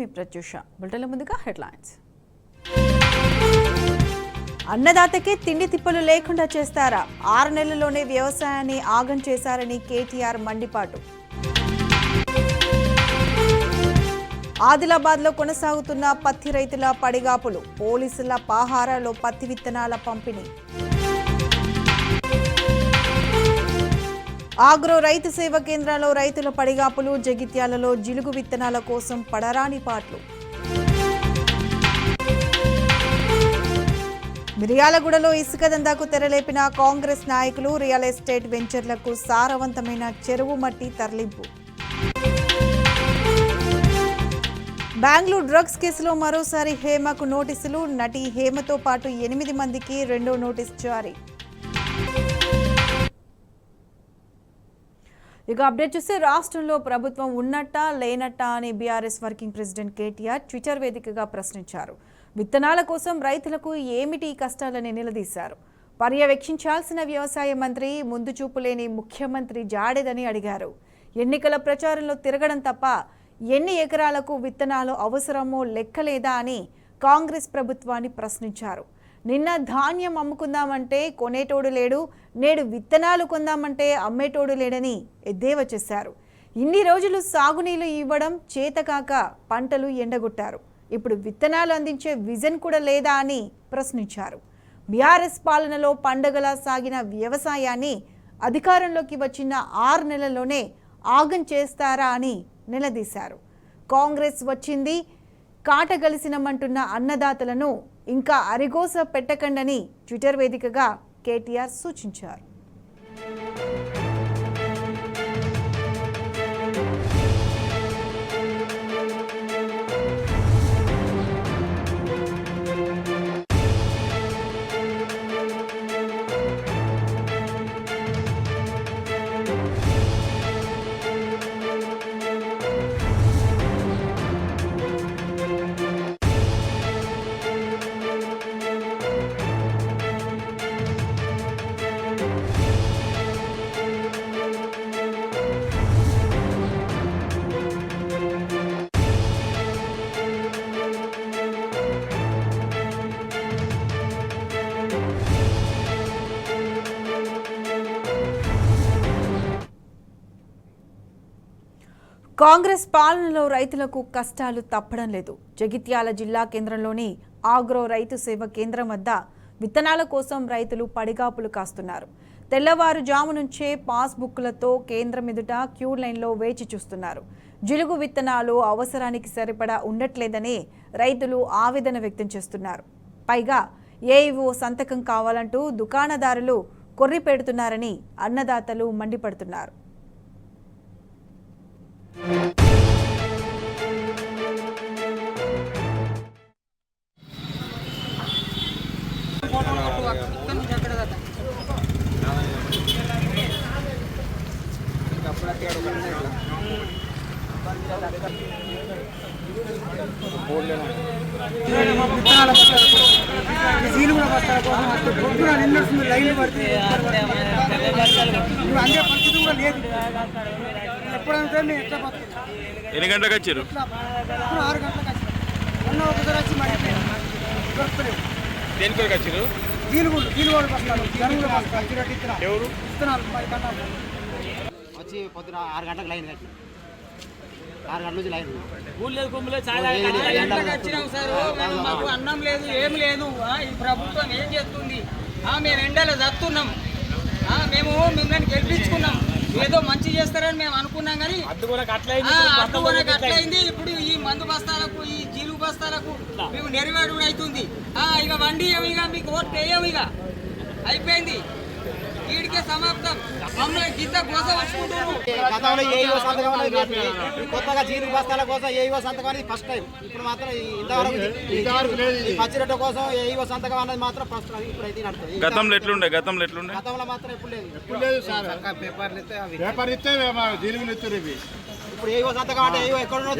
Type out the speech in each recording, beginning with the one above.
మీ ప్రత్యూష. బులెటిన్ల ముందుగా హెడ్లైన్స్. అన్నదాతకే తిండి తిప్పలు లేకుండా చేస్తారా? 6 నెలల్లోనే వ్యవసాయాన్ని ఆగం చేశారని కేటీఆర్ మండిపాటు. ఆదిలాబాద్లో కొనసాగుతున్న పత్తి రైతుల పడిగాపులు. పోలీసుల పాహారాలో పత్తి విత్తనాల పంపిణీ. ఆగ్రో రైతు సేవ కేంద్రంలో రైతుల పడిగాపులు. జగిత్యాలలో జిలుగు విత్తనాల కోసం పడరాని పాట్లు. మిర్యాలగూడలో ఇసుక దందాకు తెరలేపిన కాంగ్రెస్ నాయకులు. రియల్ ఎస్టేట్ వెంచర్లకు సారవంతమైన చెరువు మట్టి తరలింపు. బెంగళూరు డ్రగ్స్ కేసులో మరోసారి హేమకు నోటీసులు. నటి హేమతో పాటు 8 మందికి రెండో నోటీస్ జారీ. ఇక అప్డేట్ చూస్తే రాష్ట్రంలో ప్రభుత్వం ఉన్నట్టా లేనట్టా అని BRS working president KTR Twitter వేదికగా ప్రశ్నించారు. విత్తనాల కోసం రైతులకు ఏమిటి కష్టాలని నిలదీశారు. పర్యవేక్షించాల్సిన వ్యవసాయ మంత్రి ముందు చూపు లేని ముఖ్యమంత్రి జాడేదని అడిగారు. ఎన్నికల ప్రచారంలో తిరగడం తప్ప ఎన్ని ఎకరాలకు విత్తనాలు అవసరమో లెక్కలేదా అని కాంగ్రెస్ ప్రభుత్వాన్ని ప్రశ్నించారు. నిన్న ధాన్యం అమ్ముకుందామంటే కొనేటోడు లేడు, నేడు విత్తనాలు కొందామంటే అమ్మేటోడు లేడని ఎద్దేవా చేశారు. ఇన్ని రోజులు సాగునీళ్లు ఇవ్వడం చేతకాక పంటలు ఎండగొట్టారు. ఇప్పుడు విత్తనాలు అందించే విజన్ కూడా లేదా అని ప్రశ్నించారు. బీఆర్ఎస్ పాలనలో పండగలా సాగిన వ్యవసాయాన్ని అధికారంలోకి వచ్చిన 6 నెలల్లోనే ఆగం చేస్తారా అని నిలదీశారు. కాంగ్రెస్ వచ్చింది కాటగలిసినమంటున్న అన్నదాతలను ఇంకా అరిగోస పెట్టకండని ట్విట్టర్ వేదికగా కేటీఆర్ సూచించారు. కాంగ్రెస్ పాలనలో రైతులకు కష్టాలు తప్పడం లేదు. జగిత్యాల జిల్లా కేంద్రంలోని ఆగ్రో రైతు సేవ కేంద్రం వద్ద విత్తనాల కోసం రైతులు పడిగాపులు కాస్తున్నారు. తెల్లవారుజాము నుంచే పాస్బుక్లతో కేంద్రం ఎదుట క్యూ లైన్లో వేచి చూస్తున్నారు. జిలుగు విత్తనాలు అవసరానికి సరిపడా ఉండట్లేదని రైతులు ఆవేదన వ్యక్తం చేస్తున్నారు. పైగా ఏఈఓ సంతకం కావాలంటూ దుకాణదారులు కొర్రి పెడుతున్నారని అన్నదాతలు మండిపడుతున్నారు. ఎన్ని గంటలకు వచ్చారు? 6 గంటలకు వచ్చారు. ఒకసారి వచ్చి దొరుకుతలేదు. దేనికి వచ్చారు? జీలుగోడు బస్తాలు ఎవరు వచ్చి పొద్దున 6 గంటలకు లైన్ కట్టి 6 గంటల నుంచి లైన్ మాకు అన్నం లేదు, ఏం లేదు. ఈ ప్రభుత్వం ఏం చేస్తుంది? మేము ఎండలో దత్తున్నాం, మేము మిమ్మల్ని గెలిపించుకున్నాం, ఏదో మంచి చేస్తారని మేము అనుకున్నాం. కానీ అట్లయింది. ఇప్పుడు ఈ మందు బస్తాలకు, ఈ జీలు బస్తాలకు మేము నెరవేరు అవుతుంది. ఇక వండి ఇక మీకు ఓట్ వేయం, ఇక అయిపోయింది. వీడికే సమాప్తం. మమ్మల్ని గిద్ద కోసం వచ్చుకుంటున్నారు. గతంలో ఏఈఓ సంతకం కొత్తగా జీలు బస్తాల కోసం ఏఈఓ సంతకం అనేది ఫస్ట్ టైం. ఇప్పుడు మాత్రం ఇంతవరకు పచ్చిరొట్ట కోసం ఏఈఓ సంతకం అనేది మాత్రం ఫస్ట్. ఇప్పుడు అయితే నడుతుంది. గతంలో ఎట్లుండే? గతంలో మాత్రం ఎప్పుడు లేదు సార్. పేపర్లు ఇస్తే జీలుగులు ఇస్తారు. ఇవి ఇప్పుడు ఏవో సంతకం అంటే ఏవో ఎక్కడున్నో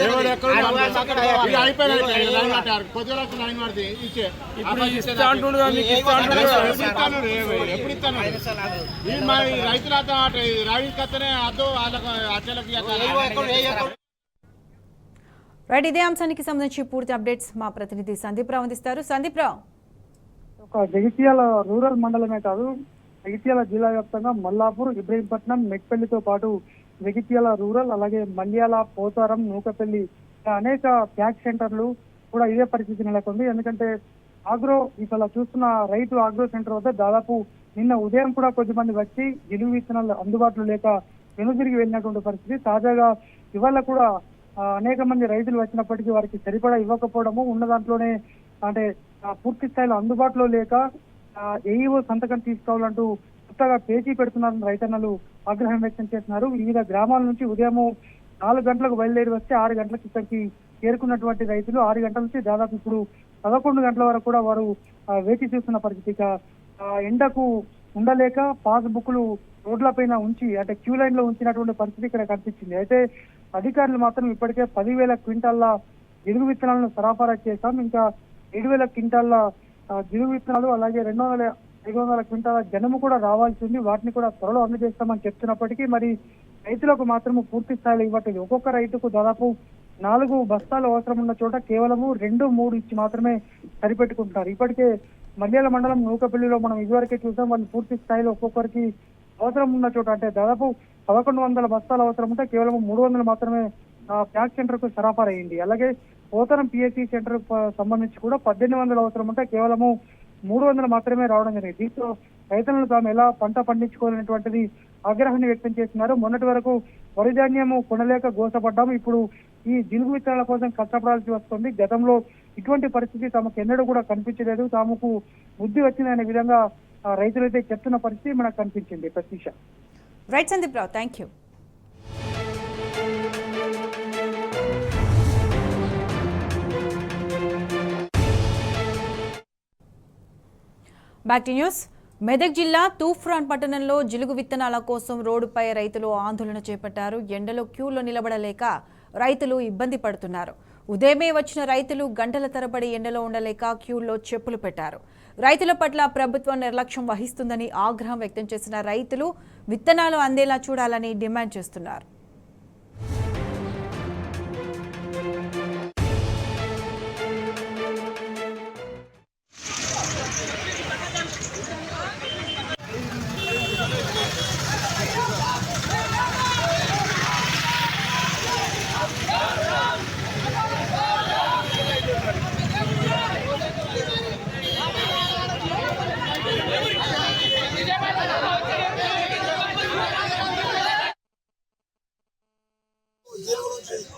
రైట్, ఇదే అంశానికి సంబంధించి పూర్తి అప్డేట్స్ మా ప్రతినిధి సందీప్ రావు అందిస్తారు. సందీప్ రావు, ఒక జగిత్యాల రూరల్ మండలమే కాదు, జగిత్యాల జిల్లా వ్యాప్తంగా మల్లాపూర్, ఇబ్రహీంపట్నం, మెట్పల్లితో పాటు జగిత్యాల రూరల్, అలాగే మల్యాల, పోతారం, నూకపల్లి అనేక ప్యాక్ సెంటర్లు కూడా ఇదే పరిస్థితి నెలకొంది. ఎందుకంటే ఆగ్రో ఇట్లా చూస్తున్న రైతు ఆగ్రో సెంటర్ వద్ద దాదాపు నిన్న ఉదయం కూడా కొద్దిమంది వచ్చి జిలుగు విత్తనాలు అందుబాటులో లేక వెనుదిరిగి వెళ్ళినటువంటి పరిస్థితి. తాజాగా ఇవాళ కూడా అనేక మంది రైతులు వచ్చినప్పటికీ వారికి సరిపడా ఇవ్వకపోవడము, ఉన్న దాంట్లోనే అంటే పూర్తి స్థాయిలో అందుబాటులో లేక ఏఈఓ సంతకం తీసుకోవాలంటూ కొత్తగా పేచీ పెడుతున్నారని రైతన్నలు ఆగ్రహం వ్యక్తం చేస్తున్నారు. వివిధ గ్రామాల నుంచి ఉదయం 4 గంటలకు బయలుదేరి వస్తే 6 గంటలకు ఇక్కడికి చేరుకున్నటువంటి రైతులు 6 గంటల నుంచి దాదాపు ఇప్పుడు 11 గంటల వరకు కూడా వారు వేచి చూస్తున్న పరిస్థితి. ఎండకు ఉండలేక పాస్ బుక్లు రోడ్లపైన ఉంచి అంటే క్యూ లైన్ లో ఉంచినటువంటి పరిస్థితి ఇక్కడ కనిపించింది. అయితే అధికారులు మాత్రం ఇప్పటికే 10,000 క్వింటాల జిలుగు విత్తనాలను సరఫరా చేశాం, ఇంకా 7,000 క్వింటాల జిలుగు విత్తనాలు, అలాగే 200-500 క్వింటాల జనము కూడా రావాల్సి ఉంది. వాటిని కూడా త్వరలో అందజేస్తామని చెప్తున్నప్పటికీ మరి రైతులకు మాత్రం పూర్తి స్థాయిలో ఇవ్వట్లేదు. ఒక్కొక్క రైతుకు దాదాపు 4 బస్తాలు అవసరం ఉన్న చోట కేవలము 2-3 ఇచ్చి మాత్రమే సరిపెట్టుకుంటున్నారు. ఇప్పటికే మల్యాల మండలం నూకపల్లిలో మనం ఇదివరకే చూసాం, వాళ్ళు పూర్తి స్థాయిలో ఒక్కొక్కరికి అవసరం ఉన్న చోట అంటే దాదాపు 1100 బస్తాలు అవసరం ఉంటే కేవలం 300 మాత్రమే ప్యాక్ సెంటర్ కు సరఫరా అయింది. అలాగే పోతరం పిఎస్సి సెంటర్ సంబంధించి కూడా 1800 అవసరం ఉంటే కేవలము 300 మాత్రమే రావడం జరిగింది. దీంతో రైతులను తాము ఎలా పంట పండించుకోవాలనేటువంటిది ఆగ్రహాన్ని వ్యక్తం చేస్తున్నారు. మొన్నటి వరకు వరి ధాన్యము కొనలేక గోసపడ్డాము, ఇప్పుడు ఈ జిలుగు విత్తనాల కోసం కష్టపడాల్సి వస్తుంది. గతంలో ఇటువంటి పరిస్థితి తమకు ఎన్నడూ కూడా కనిపించలేదు, తాముకు బుద్ధి వచ్చిందనే విధంగా రైతులైతే చెప్తున్న పరిస్థితి మనకు కనిపించింది. Pratisha. Right Sandeep Rao, thank you. Back to news. Medak జిల్లా తూఫ్రాన్ పట్టణంలో జిలుగు విత్తనాల కోసం రోడ్డుపై రైతులు ఆందోళన చేపట్టారు. ఎండలో క్యూలో నిలబడలేక రైతులు ఇబ్బంది పడుతున్నారు. ఉదయమే వచ్చిన రైతులు గంటల తరబడి ఎండలో ఉండలేక క్యూల్లో చెప్పులు పెట్టారు. రైతుల పట్ల ప్రభుత్వం నిర్లక్ష్యం వహిస్తుందని ఆగ్రహం వ్యక్తం చేసిన రైతులు విత్తనాలు అందేలా చూడాలని డిమాండ్ చేస్తున్నారు.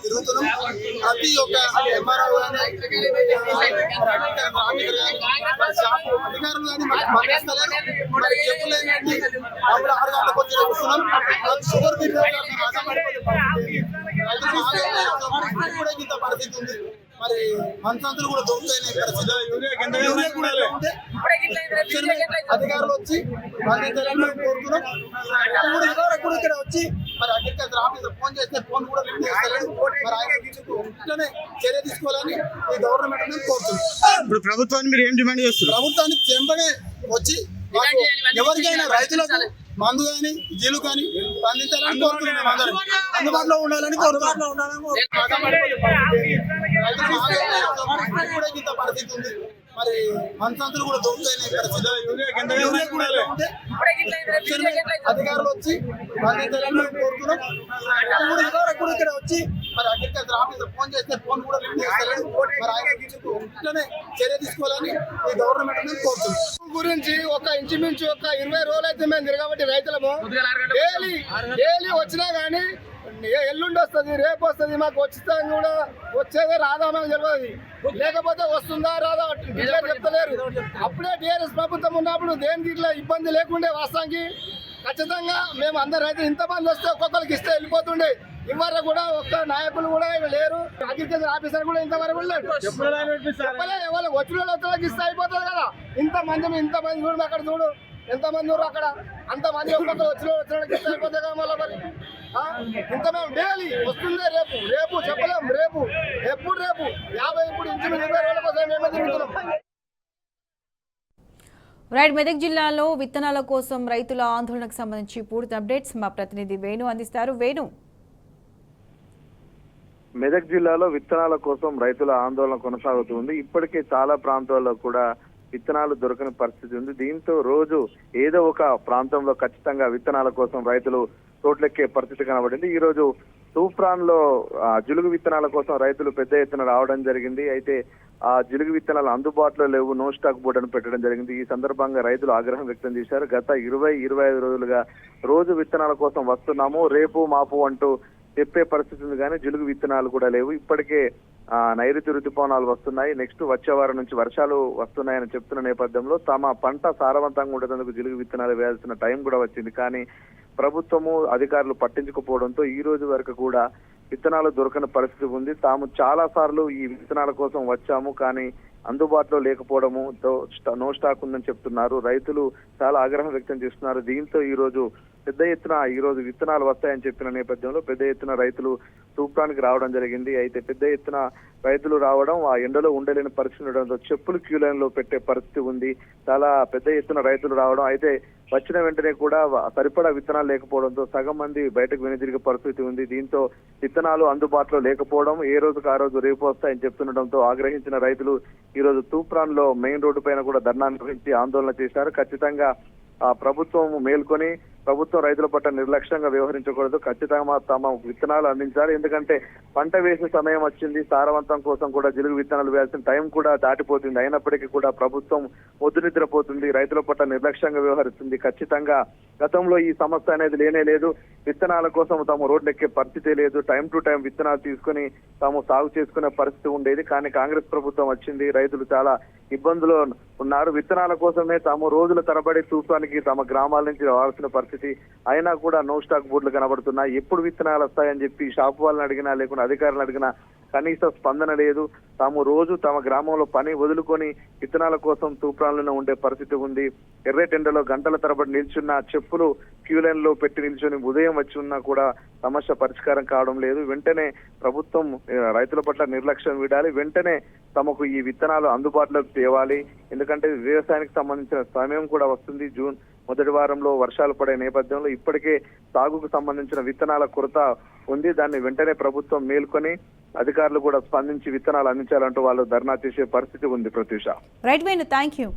తిరుగుతున్నాం. ప్రతి ఒక్క ఎంఆర్ఓ కానీ అధికారులు కానీ మరి చెప్పులేనండి. అప్పుడు 6 గంటలకు వచ్చి వస్తున్నాం. షుగర్ కూడా ఇంత పరిస్థితి ఉంది. మరి మంచాంతులు కూడా దొరుకుతాయి. అధికారులు వచ్చి కోరుతున్నాం. ఇప్పుడు ఇక్కడ వచ్చి మరి అగ్రికల్చర్ ఆఫీసర్ ఫోన్ చేస్తే ఫోన్ కూడా లిఫ్ట్ చేస్తలేదు. మరి ఆయన ఇట్లనే చర్య తీసుకోవాలని ఈ గవర్నమెంట్ కోరుతున్నాం. ఇప్పుడు ప్రభుత్వాన్ని మీరు ఏం డిమాండ్ చేస్తున్నారు? ప్రభుత్వానికి చెంపనే వచ్చి ఎవరికైనా రైతులకు మందు కానీ జీలు కానీ అందించాలని కోరుతున్నాం. అందరం అందుబాటులో ఉండాలని కోరుతున్నాం. ఇంత పరిస్థితి ఉంది. మరి మంచాంతులు కూడా దొరుకుతాయి. అధికారులు వచ్చి కోరుతున్నాం. ఇప్పుడు ఇక్కడ వచ్చి మరి అగ్రికల్చర్ ఆఫీసర్ ఫోన్ చేస్తే ఫోన్ కూడా లిఫ్ట్ చేస్తలేదు. మరి ఆయన ఇట్లనే చర్య తీసుకోవాలని ఈ గవర్నమెంట్ కోరుతున్నాం. గురించి ఒక ఇంచుమించు ఒక 20 రోజులు అయితే మేము తిరగబట్టి రైతులము డైలీ వచ్చినా కానీ ఎల్లుండి వస్తుంది, రేపు వస్తుంది, మాకు వచ్చితే కూడా వచ్చేదే రాదా మాకు తెలియదు. లేకపోతే వస్తుందా రాదా డిక్లేర్ చెప్తలేరు. అప్పుడే టీఆర్ఎస్ ప్రభుత్వం ఉన్నప్పుడు దేనికి ఇట్లా ఇబ్బంది లేకుండే. వాస్తవానికి ఖచ్చితంగా మేము అందరు రైతులు ఇంతమంది వస్తే ఒక్కొక్కరికి ఇస్తే వెళ్ళిపోతుండే. ఇవ్వరు కూడా ఒక్క నాయకులు కూడా లేరు. అగ్రికల్చర్ ఆఫీసర్ కూడా ఇంతవరకు లేడు. చెప్పలే ఎవరు వచ్చిన వాళ్ళకి ఇస్తే అయిపోతుంది కదా. ఇంతమంది చూడు, అక్కడ చూడు ఎంతమంది ఉన్నారు అక్కడ. అంతమంది ఒక్కొక్కరు వచ్చిన ఇస్తే అయిపోతుంది కదా. మళ్ళీ మరి ఇంత మేము డైలీ వస్తుందే రేపు చెప్పలేం. రేపు 50 ఇప్పుడు ఇంచులు 20 రోజుల కోసం మేమే తిరుగుతున్నాం. రైట్, మెదక్ జిల్లాలో విత్తనాల కోసం రైతుల ఆందోళనకు సంబంధించి పూర్తి అప్డేట్స్ మా ప్రతినిధి వేణు అందిస్తారు. వేణు. మెదక్ జిల్లాలో విత్తనాల కోసం రైతుల ఆందోళన కొనసాగుతుంది. ఇప్పటికే చాలా ప్రాంతాల్లో కూడా విత్తనాలు దొరకని పరిస్థితి ఉంది. దీంతో రోజు ఏదో ఒక ప్రాంతంలో ఖచ్చితంగా విత్తనాల కోసం రైతులు తోట్లెక్కే పరిస్థితి కనబడింది. ఈ రోజు తూప్రాన్ లో జిలుగు విత్తనాల కోసం రైతులు పెద్ద ఎత్తున రావడం జరిగింది. అయితే ఆ జిలుగు విత్తనాలు అందుబాటులో లేవు, నో స్టాక్ బోర్డును పెట్టడం జరిగింది. ఈ సందర్భంగా రైతులు ఆగ్రహం వ్యక్తం చేశారు. గత 20-25 రోజులుగా రోజు విత్తనాల కోసం వస్తున్నాము, రేపు మాపు అంటూ చెప్పే పరిస్థితి ఉంది, కానీ జిలుగు విత్తనాలు కూడా లేవు. ఇప్పటికే నైరుతి ఋతుపవనాలు వస్తున్నాయి, నెక్స్ట్ వచ్చే వారం నుంచి వర్షాలు వస్తున్నాయని చెప్తున్న నేపథ్యంలో తమ పంట సారవంతంగా ఉండేందుకు జిలుగు విత్తనాలు వేయాల్సిన టైం కూడా వచ్చింది. కానీ ప్రభుత్వము అధికారులు పట్టించుకోకపోవడంతో ఈ రోజు వరకు కూడా విత్తనాలు దొరకని పరిస్థితి ఉంది. తాము చాలా సార్లు ఈ విత్తనాల కోసం వచ్చాము, కానీ అందుబాటులో లేకపోవడము నో స్టాక్ ఉందని చెప్తున్నారు. రైతులు చాలా ఆగ్రహం వ్యక్తం చేస్తున్నారు. దీంతో ఈ రోజు పెద్ద ఎత్తున ఈ రోజు విత్తనాలు వస్తాయని చెప్పిన నేపథ్యంలో పెద్ద ఎత్తున రైతులు తూప్రానికి రావడం జరిగింది. అయితే పెద్ద ఎత్తున రైతులు రావడం, ఆ ఎండలో ఉండలేని పరిస్థితి ఉండడంతో చెప్పులు క్యూ లైన్ లో పెట్టే పరిస్థితి ఉంది. చాలా పెద్ద ఎత్తున రైతులు రావడం, అయితే వచ్చిన వెంటనే కూడా సరిపడా విత్తనాలు లేకపోవడంతో సగం మంది బయటకు వెనుదిరిగే పరిస్థితి ఉంది. దీంతో విత్తనాలు అందుబాటులో లేకపోవడం, ఏ రోజుకు ఆ రోజు రేపు వస్తాయని చెప్తుండటంతో ఆగ్రహించిన రైతులు ఈ రోజు తూప్రాన్ లో మెయిన్ రోడ్డు పైన కూడా ధర్నా నిర్వహించి ఆందోళన చేశారు. ఖచ్చితంగా ప్రభుత్వం మేల్కొని ప్రభుత్వం రైతుల పట్ల నిర్లక్ష్యంగా వ్యవహరించకూడదు, ఖచ్చితంగా తమ విత్తనాలు అందించాలి. ఎందుకంటే పంట వేసే సమయం వచ్చింది, సారవంతం కోసం కూడా జిలుగు విత్తనాలు వేయాల్సిన టైం కూడా దాటిపోతుంది. అయినప్పటికీ కూడా ప్రభుత్వం మొద్దు నిద్రపోతుంది, రైతుల పట్ల నిర్లక్ష్యంగా వ్యవహరిస్తుంది. ఖచ్చితంగా గతంలో ఈ సమస్య అనేది లేనే లేదు. విత్తనాల కోసం తాము రోడ్లెక్కే పరిస్థితే లేదు. టైం టు టైం విత్తనాలు తీసుకుని తాము సాగు చేసుకునే పరిస్థితి ఉండేది. కానీ కాంగ్రెస్ ప్రభుత్వం వచ్చింది, రైతులు చాలా ఇబ్బందులు ఉన్నారు. విత్తనాల కోసమే తాము రోజుల తరబడి తూప్రానికి తమ గ్రామాల నుంచి రావాల్సిన పరిస్థితి, అయినా కూడా నో స్టాక్ బోర్డులు కనబడుతున్నాయి. ఎప్పుడు విత్తనాలు వస్తాయని చెప్పి షాపు వాళ్ళని అడిగినా లేకుండా అధికారులను అడిగినా కనీస స్పందన లేదు. తాము రోజు తమ గ్రామంలో పని వదులుకొని విత్తనాల కోసం తూప్రాన్లోనే ఉండే పరిస్థితి ఉంది. ఎర్రటెండలో గంటల తరబడి నిల్చున్న, చెప్పులు క్యూ లైన్ లో పెట్టి నిల్చొని ఉదయం వచ్చి ఉన్నా కూడా సమస్య పరిష్కారం కావడం లేదు. వెంటనే ప్రభుత్వం రైతుల పట్ల నిర్లక్ష్యం వీడాలి. వెంటనే తమకు ఈ విత్తనాలు అందుబాటులోకి తేవాలి. ఎందుకంటే వ్యవసాయానికి సంబంధించిన సమయం కూడా వస్తుంది. జూన్ మొదటి వారంలో వర్షాలు పడే నేపథ్యంలో ఇప్పటికే సాగుకు సంబంధించిన విత్తనాల కొరత ఉంది. దాన్ని వెంటనే ప్రభుత్వం మేల్కొని అధికారులు కూడా స్పందించి విత్తనాలు అందించాలంటూ వాళ్ళు ధర్నా చేసే పరిస్థితి ఉంది. Pratyusha. Right Venu, thank you.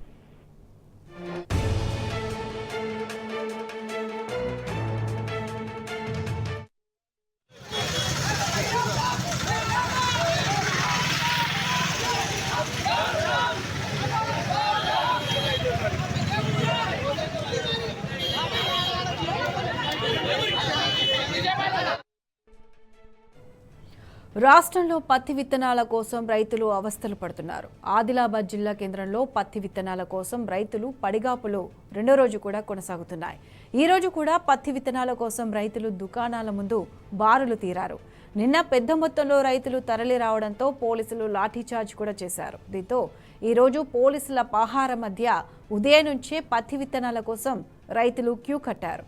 రాష్ట్రంలో పత్తి విత్తనాల కోసం రైతులు అవస్థలు పడుతున్నారు. ఆదిలాబాద్ జిల్లా కేంద్రంలో పత్తి విత్తనాల కోసం రైతులు పడిగాపులు రెండో రోజు కూడా కొనసాగుతున్నాయి. ఈ రోజు కూడా పత్తి విత్తనాల కోసం రైతులు దుకాణాల ముందు బారులు తీరారు. నిన్న పెద్ద మొత్తంలో రైతులు తరలి రావడంతో పోలీసులు లాఠీచార్జ్ కూడా చేశారు. దీంతో ఈ రోజు పోలీసుల పహార మధ్య ఉదయం నుంచే పత్తి విత్తనాల కోసం రైతులు క్యూ కట్టారు.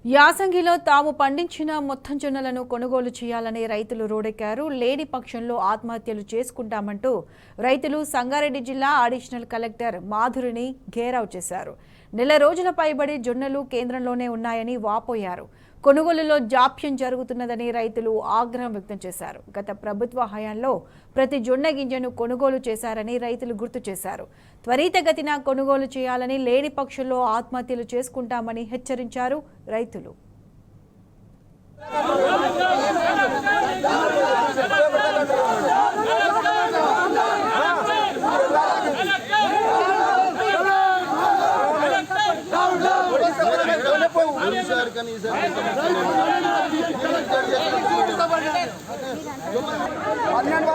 యాసంగిలో తాము పండించిన మొత్తం జొన్నలను కొనుగోలు చేయాలని రైతులు రోడెక్కారు. లేని పక్షంలో ఆత్మహత్యలు చేసుకుంటామంటూ రైతులు సంగారెడ్డి జిల్లా అడిషనల్ కలెక్టర్ మాధురిని ఘేరావ్ చేశారు. నెల రోజుల పైబడి జొన్నలు కేంద్రంలోనే ఉన్నాయని వాపోయారు. కొనుగోలులో జాప్యం జరుగుతున్నదని రైతులు ఆగ్రహం వ్యక్తం చేశారు. గత ప్రభుత్వ హయాంలో ప్రతి జొన్న గింజను కొనుగోలు చేశారని రైతులు గుర్తు చేశారు. త్వరితగతిన కొనుగోలు చేయాలని, లేని పక్షంలో ఆత్మహత్యలు చేసుకుంటామని హెచ్చరించారు రైతులు. అందరూ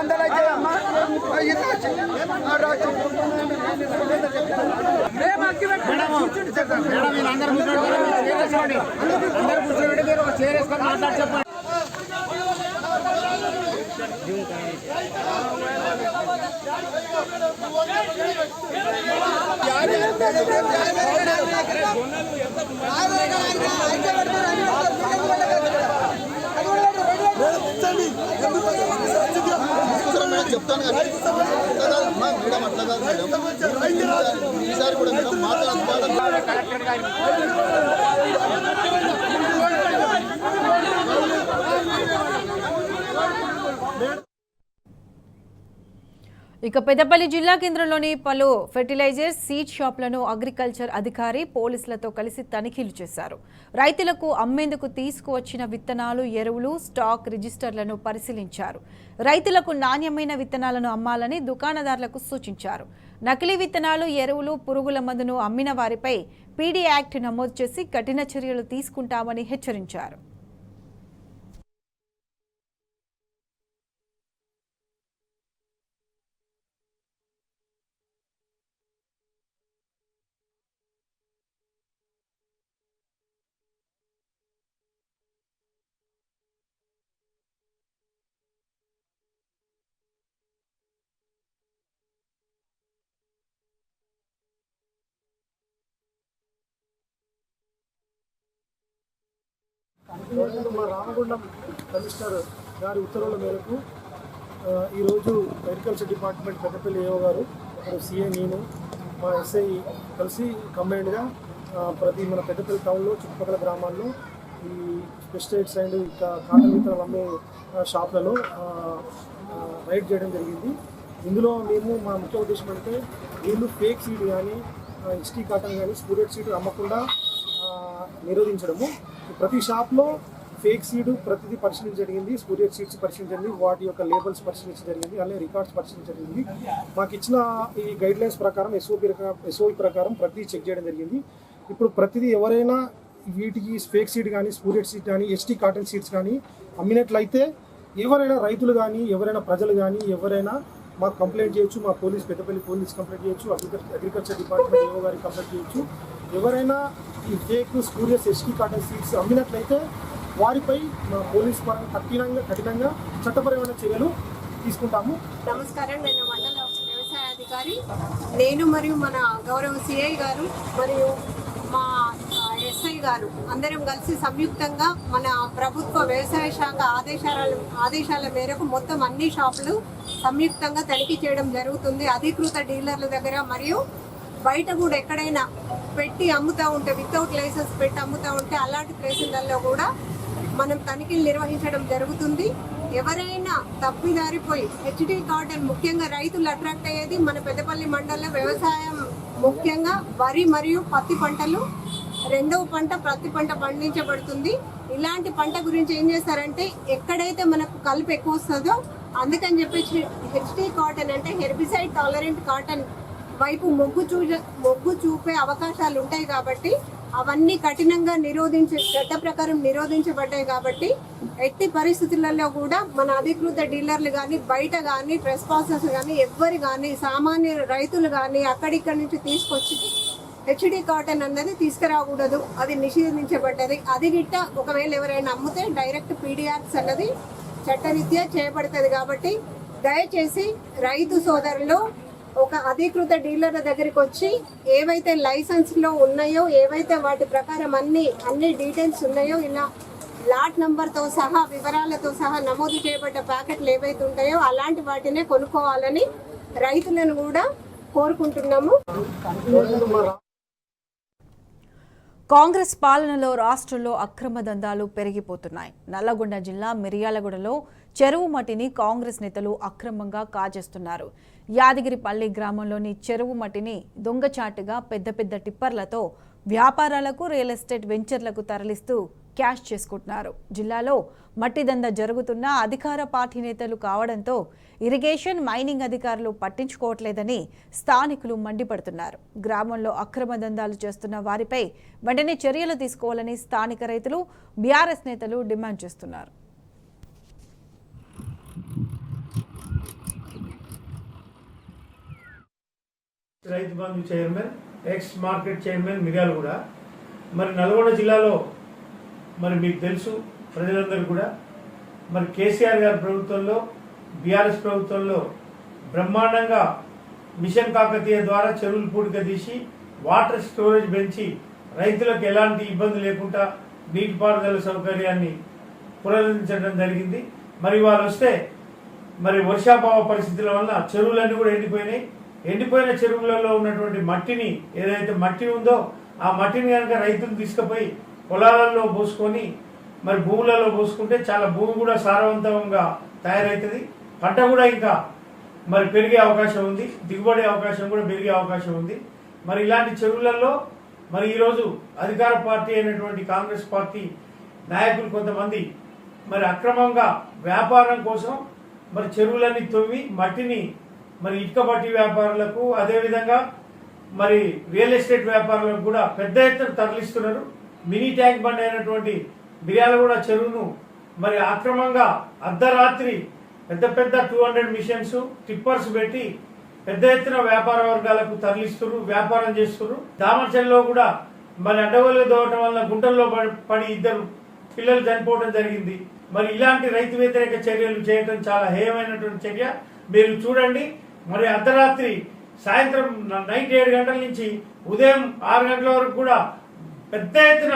చెప్తాను కానీ మేడం అట్లా కాదు మేడం, ఈసారి కూడా మేడం ఇక పెద్దపల్లి జిల్లా కేంద్రంలోని పలు ఫెర్టిలైజర్స్ సీడ్ షాప్లను అగ్రికల్చర్ అధికారి పోలీసులతో కలిసి తనిఖీలు చేశారు. రైతులకు అమ్మేందుకు తీసుకువచ్చిన విత్తనాలు, ఎరువులు, స్టాక్ రిజిస్టర్లను పరిశీలించారు. రైతులకు నాణ్యమైన విత్తనాలను అమ్మాలని దుకాణదారులకు సూచించారు. నకిలీ విత్తనాలు, ఎరువులు, పురుగుల మందును అమ్మిన వారిపై పీడీ యాక్ట్ నమోదు చేసి కఠిన చర్యలు తీసుకుంటామని హెచ్చరించారు. మా రామగుండం కమిషనర్ గారి ఉత్తర్వుల మేరకు ఈరోజు అగ్రికల్చర్ డిపార్ట్మెంట్ పెద్దపల్లి ఏఓ గారు, సిఐ, నేను, మా ఎస్ఐ కలిసి కంబైన్డ్గా ప్రతి మన పెద్దపల్లి టౌన్లో చుట్టుపక్కల గ్రామాల్లో ఈ పెస్టిసైడ్స్ అండ్ ఇంకా కాటన్ విత్తనాలు అమ్మే షాప్లలో రైడ్ చేయడం జరిగింది. ఇందులో మేము మా ముఖ్య ఉద్దేశం అంటే వీళ్ళు ఫేక్ సీడ్ కానీ, హెచ్టీ కాటన్ కానీ, స్పూరెడ్ సీడ్ అమ్మకుండా నిరోధించడము. ప్రతి షాప్లో ఫేక్ సీడ్ ప్రతిదీ పరిశీలించడం జరిగింది, స్పూరియర్ సీడ్స్ పరిశీలించండి, వాటి యొక్క లేబుల్స్ పరిశీలించడం జరిగింది, అలాగే రికార్డ్స్ పరిశీలించడం జరిగింది. మాకు ఇచ్చిన ఈ గైడ్ లైన్స్ ప్రకారం ఎస్ఓపి ప్రకారం ప్రతిదీ చెక్ చేయడం జరిగింది. ఇప్పుడు ప్రతిదీ ఎవరైనా వీటికి ఫేక్ సీడ్ కానీ, స్పూరియర్ సీడ్ కానీ, హెచ్టీ కాటన్ సీడ్స్ కానీ అమ్మినట్లయితే ఎవరైనా రైతులు కానీ, ఎవరైనా ప్రజలు కానీ, ఎవరైనా మాకు కంప్లైంట్ చేయొచ్చు. మా పెద్దపల్లి పోలీస్ కంప్లైంట్ చేయొచ్చు, అగ్రికల్చర్ డిపార్ట్మెంట్ ఏఓ గారికి కంప్లైంట్ చేయొచ్చు. ఎవరైనా ఈ fake spurious HT cotton seeds అమ్మినట్లయితే వారిపై మా పోలీస్ పరంగా కఠినంగా చట్టపరమైన చర్యలు తీసుకుంటాము. నమస్కారం, నేను మండల వ్యవసాయ అధికారి. నేను మరియు మన గౌరవ సిఐ గారు మరియు మా ఎస్ఐ గారు అందరం కలిసి సంయుక్తంగా మన ప్రభుత్వ వ్యవసాయ శాఖ ఆదేశాల మేరకు మొత్తం అన్ని షాపులు సంయుక్తంగా తనిఖీ చేయడం జరుగుతుంది. అధికృత డీలర్ల దగ్గర మరియు బయట కూడా ఎక్కడైనా పెట్టి అమ్ముతూ ఉంటే, వితౌట్ లైసెన్స్ పెట్టి అమ్ముతూ ఉంటే అలాంటి ప్లేసులలో కూడా మనం తనిఖీలు నిర్వహించడం జరుగుతుంది. ఎవరైనా తప్పిదారిపోయి హెచ్డీ కాటన్, ముఖ్యంగా రైతులు అట్రాక్ట్ అయ్యేది మన పెద్దపల్లి మండలంలో వ్యవసాయం, ముఖ్యంగా వరి మరియు పత్తి పంటలు. రెండవ పంట పత్తి పంట పండించబడుతుంది. ఇలాంటి పంట గురించి ఏం చేస్తారంటే ఎక్కడైతే మనకు కలుపు ఎక్కువ వస్తుందో అందుకని చెప్పేసి హెచ్డీ కాటన్ అంటే హెర్బిసైడ్ టాలరెంట్ కాటన్ వైపు మొగ్గు చూపే అవకాశాలు ఉంటాయి. కాబట్టి అవన్నీ కఠినంగా చట్ట ప్రకారం నిరోధించబడ్డాయి. కాబట్టి ఎట్టి పరిస్థితులలో కూడా మన అధికృత డీలర్లు కానీ, బయట కానీ, ట్రెస్పాసర్స్ కానీ, ఎవ్వరు కానీ, సామాన్య రైతులు కానీ అక్కడిక్కడి నుంచి తీసుకొచ్చి హెచ్డీ కాటన్ అన్నది తీసుకురాకూడదు. అది నిషేధించబడ్డది. అది గిట్ట ఒకవేళ ఎవరైనా అమ్మితే డైరెక్ట్ పీడీఆర్స్ అన్నది చట్టరీత్యా చేయబడుతుంది. కాబట్టి దయచేసి రైతు సోదరులు ఒక అధికృత డీలర్ల దగ్గరికి వచ్చి ఏవైతే లైసెన్స్లో ఉన్నాయో, ఏవైతే వాటి ప్రకారం అన్ని డీటెయిల్స్ ఉన్నాయో, ఇలా లాట్ నంబర్తో సహా వివరాలతో సహా నమోదు చేయబడ్డ ప్యాకెట్లు ఏవైతే ఉంటాయో అలాంటి వాటినే కొనుక్కోవాలని రైతులను కూడా కోరుకుంటున్నాము. కాంగ్రెస్ పాలనలో రాష్ట్రంలో అక్రమ దందాలు పెరిగిపోతున్నాయి. నల్లగొండ జిల్లా మిర్యాలగూడలో చెరువు మట్టిని కాంగ్రెస్ నేతలు అక్రమంగా కాజేస్తున్నారు. యాదగిరిపల్లి గ్రామంలోని చెరువు మట్టిని దొంగచాటుగా పెద్ద పెద్ద టిప్పర్లతో వ్యాపారాలకు, రియల్ ఎస్టేట్ వెంచర్లకు తరలిస్తూ క్యాష్ చేసుకుంటున్నారు. జిల్లాలో మట్టి దందా జరుగుతున్న అధికార పార్టీ నేతలు కావడంతో ఇరిగేషన్, మైనింగ్ అధికారులు పట్టించుకోవట్లేదని స్థానికులు మండిపడుతున్నారు. గ్రామంలో అక్రమ దందాలు చేస్తున్న వారిపై వెంటనే చర్యలు తీసుకోవాలని స్థానిక రైతులు, బీఆర్ఎస్ నేతలు డిమాండ్ చేస్తున్నారు. Rythu Bandhu chairman, ex market chairman Miryalaguda. మరి నల్గొండ జిల్లాలో మరి మీకు తెలుసు ప్రజలందరూ కూడా మరి కేసీఆర్ గారి ప్రభుత్వంలో, బీఆర్ఎస్ ప్రభుత్వంలో బ్రహ్మాండంగా మిషన్ కాకతీయ ద్వారా చెరువులు పూడిక తీసి వాటర్ స్టోరేజ్ పెంచి రైతులకు ఎలాంటి ఇబ్బంది లేకుండా నీటిపారుదల సౌకర్యాన్ని పునరుద్ధరించడం జరిగింది. మరి వాళ్ళు వస్తే మరి వర్షాభావ పరిస్థితుల వల్ల చెరువులన్నీ కూడా ఎండిపోయినాయి. ఎండిపోయిన చెరువులలో ఉన్నటువంటి మట్టిని, ఏదైతే మట్టి ఉందో ఆ మట్టిని కనుక రైతులు తీసుకుపోయి పొలాలలో పోసుకొని మరి భూములలో పోసుకుంటే చాలా భూమి కూడా సారవంతంగా తయారవుతుంది. పంట కూడా ఇంకా మరి పెరిగే అవకాశం ఉంది, దిగుబడి అవకాశం కూడా పెరిగే అవకాశం ఉంది. మరి ఇలాంటి చెరువులలో మరి ఈరోజు అధికార పార్టీ అయినటువంటి కాంగ్రెస్ పార్టీ నాయకులు కొంతమంది మరి అక్రమంగా వ్యాపారం కోసం మరి చెరువులన్నీ తవ్వి మట్టిని మరి ఇటుక బట్టి వ్యాపారులకు, అదేవిధంగా మరి రియల్ ఎస్టేట్ వ్యాపారులకు కూడా పెద్ద ఎత్తున తరలిస్తున్నారు. మినీ ట్యాంక్ బండ్ అయినటువంటి మిర్యాలగూడ చెరువును మరి అక్రమంగా అర్ధరాత్రి పెద్ద పెద్ద 200 మిషన్స్ టిప్పర్స్ పెట్టి పెద్ద ఎత్తున వ్యాపార వర్గాలకు తరలిస్తున్నారు, వ్యాపారం చేస్తున్నారు. దామర్చల్లో కూడా మరి అడ్డగోలు దోవటం వల్ల గుంటల్లో పడి 2 పిల్లలు చనిపోవడం జరిగింది. మరి ఇలాంటి రైతు వ్యతిరేక చర్యలు చేయడం చాలా హేయమైనటువంటి చర్య. మీరు చూడండి, మరి అర్ధరాత్రి సాయంత్రం నైట్ 7 గంటల నుంచి ఉదయం 6 గంటల వరకు కూడా పెద్ద ఎత్తున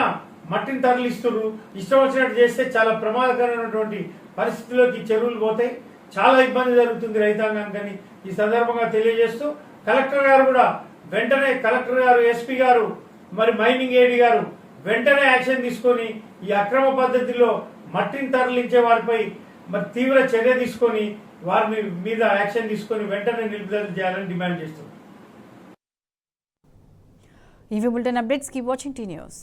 మట్టిని తరలిస్తున్నారు. ఇష్టం వచ్చినట్టు చేస్తే చాలా ప్రమాదకరమైనటువంటి పరిస్థితుల్లోకి చెరువులు పోతాయి, చాలా ఇబ్బంది జరుగుతుంది రైతాంగానికి. ఈ సందర్భంగా తెలియజేస్తూ కలెక్టర్ గారు కూడా వెంటనే, కలెక్టర్ గారు, ఎస్పీ గారు, మరి మైనింగ్ ఏడీ గారు వెంటనే యాక్షన్ తీసుకొని ఈ అక్రమ పద్ధతిలో మట్టిని తరలించే వారిపై మరి తీవ్ర చర్య తీసుకొని వారి మీద యాక్షన్ తీసుకొని వెంటనే నిలుపుదల చేయాలని డిమాండ్ చేస్తున్నారు. ఇవి bulletin updates. Keep watching tea news.